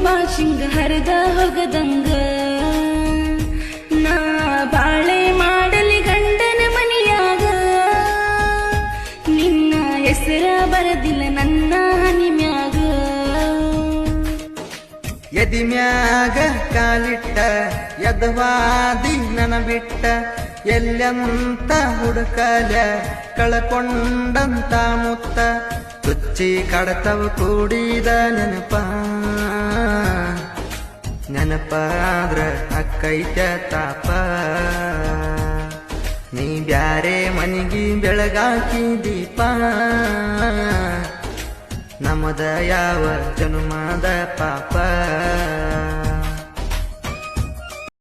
ಬಾಶಿಂಗ ಹರಿದ ಹೊಗದಂಗ ನಾ ಬಾಳೆ ಮಾಡಲಿ ಗಂಡನ ಮನಿಯಾಗ ನಿನ್ನ ಹೆಸರ ಬರದಿಲ್ಲ ನನ್ನ ಹನಿಮ್ಯಾಗ ಎದಿ ಮ್ಯಾಗ ಕಾಲಿಟ್ಟ ಎದವಾದಿ ನನ ಬಿಟ್ಟ ಎಲ್ಲಂತ ಹುಡುಕಲ ಕಳಕೊಂಡಂತ ಮುತ್ತ ತುಚ್ಚಿ ಕಡತವ ಕೂಡಿದ ನೆನಪಾದ್ರ ಅಕ್ಕೈತ ತಾಪ ನೀ ಬ್ಯಾರೆ ಮನಿಗಿ ಬೆಳಗಾಕಿ ದೀಪ ನಮದ ಯಾವ ಜನುಮದ ಪಾಪ